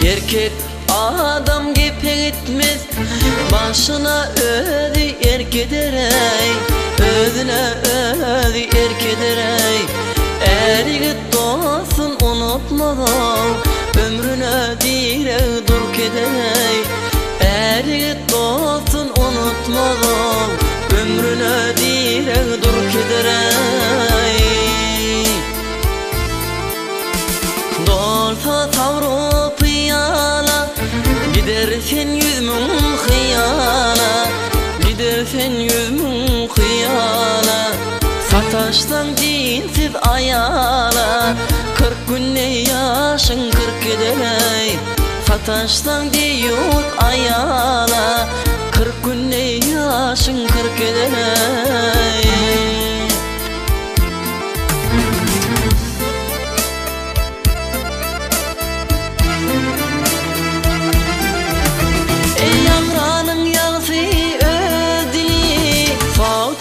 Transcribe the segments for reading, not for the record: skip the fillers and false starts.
Erkek adam gibi gitmez, başına ödü erk ederey, özüne ödü erk ederey. Ergit dostun unutmadan, ömrüne dire dur kederey. Ergit dostun unutmadan, ömrüne dire dur kederey. Dolsa tavru piyala, gidersen 100 min hıyala, gidersen 100 min hıyala. Sataştan dinsiz ayala, 40 günne yaşın 40 ederey. Sataştan diyut ayala, 40 günne yaşın 40 ederey.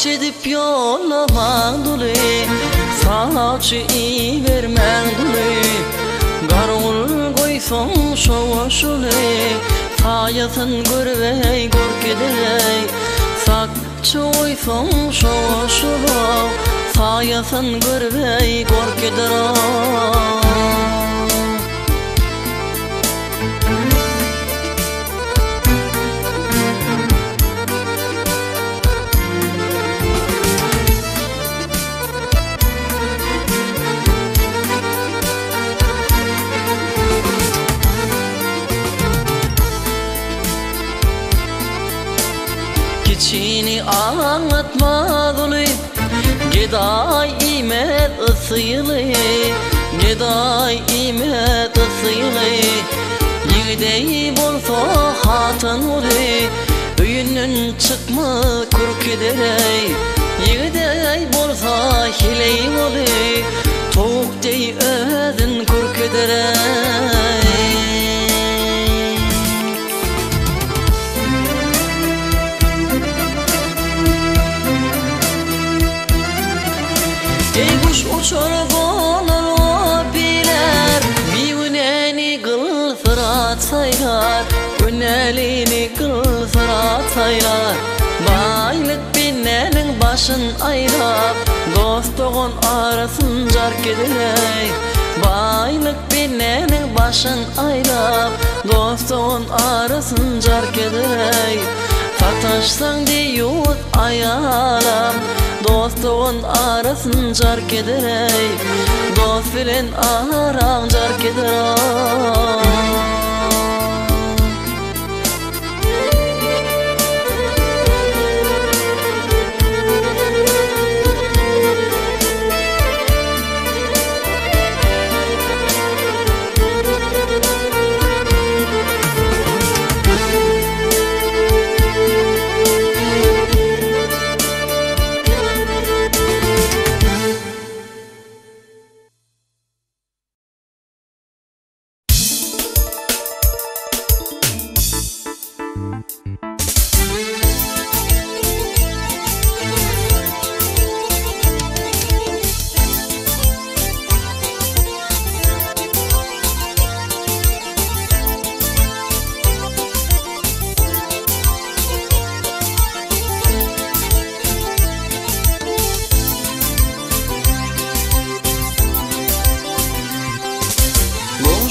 Edip yollaman dolu, sağçı iyi vermen dolu. Garul koyson şoşulu, sayasın görvey gork ederey. Sakçı koyson şoşulu, sayasın görvey gork ederey. Kiçini anlatma dolu, geday imet ısıylı, geday imet ısıylı. Yiğidey bolsa hatın olu, öyünün çıkma kurk ederey. Yiğidey bolsa hiley olu, toğuk dey özün kurk ederey. Kuş uçur konur biler, bir güneni kıl sırat saylar, günelini kıl sırat saylar. Baylık binenin başın ayrap, dostluğun arasın cark ederey. Baylık binenin başın ayrap, dostluğun arasın cark ederey. Sataşsan diyut ayalam, dostluğun arasın cark ederey. Dost bilen aran cark ederey.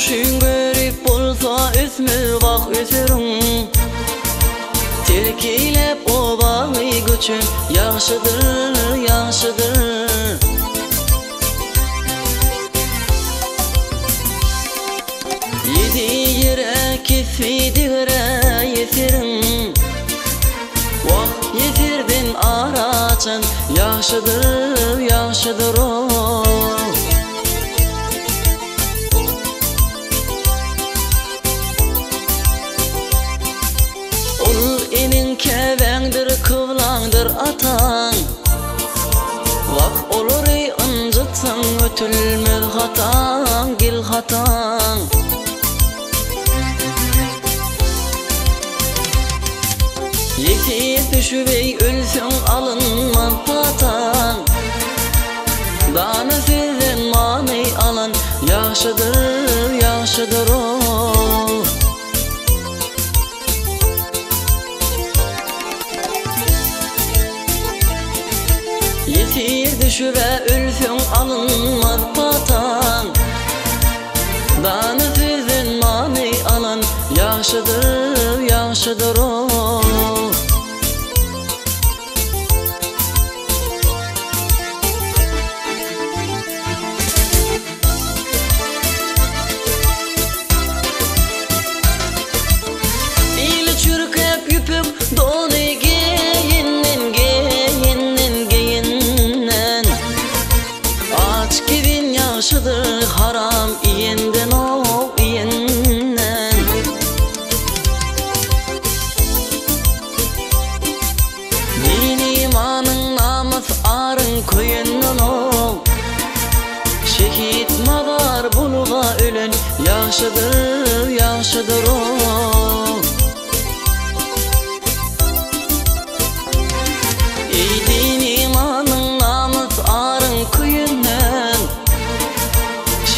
Şün görüp bolsa üsmü bak üsürüm, terkilep o bağı göçün yaxşıdır, yaxşıdır. Yedi yere kifidire yetirim, vah yetirdin araçın yaxşıdır, yaxşıdır o. Kevendir kıvlandır atan, vak olur ıncıtsın ötülmez hatan, gil hatan. Yekti düşüvey ölsün alınmaz hatan, dana sizden mani alan yaxşıdır, yaxşıdır o. Yaxşıdır, yaxşıdır o. İli çürkep yüpüp donu geyinin geyinin geyinnen. Aç gidin yaxşıdır haram iyenden o iyenden. Din imanın namaz arın koyundan o. Şehit madar buluğa ölen yaxşıdır, yaxşıdır o. Ey din imanın namaz arın koyundan.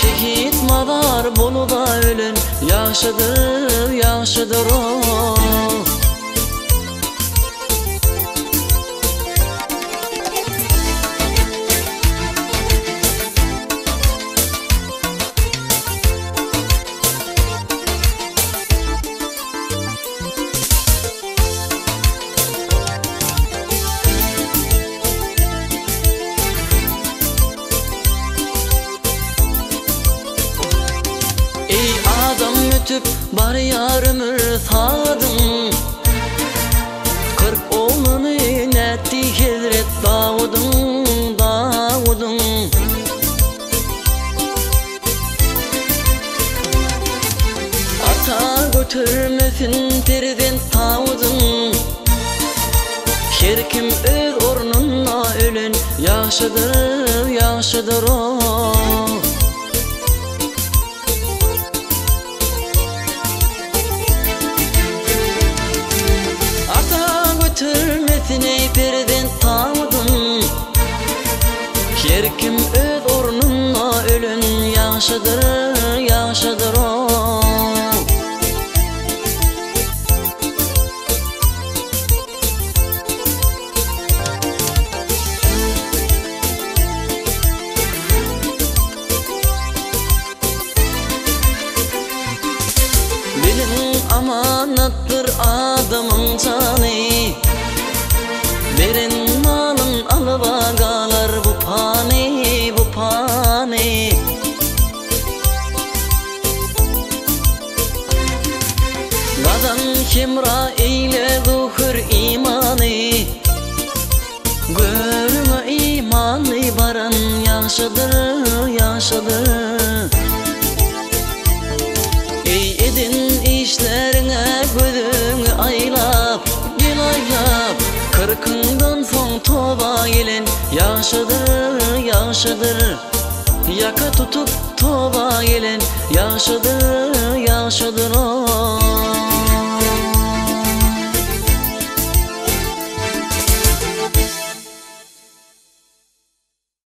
Şehit madar buluğa ölen yaxşıdır, yaxşıdır o. Ey adam ötüp bar yar ömür sağdın. 40 oğlunu netti Hazret Davud'un, Davud'un. Ata götürmesin terden Davud'un. Her kim öz ornuna ölen yaxşıdır, yaxşıdır o. Götürmesin ey perden Davud'un. Her kim öz ornuna ölen yaxşıdır, yaxşıdır o. Bilim amanattır adamın canı. Verin malın alıbagalar bu pani, bu pani. Gadan kimra eyle zuhur imanı. Görüme imanı baran yaxşıdır, yaxşıdır. Ey edin işlerine gözünü aylap, gel aylap. 40'ından son toba gelen yaxşıdır, yaxşıdır. Yaka tutup toba gelen yaxşıdır,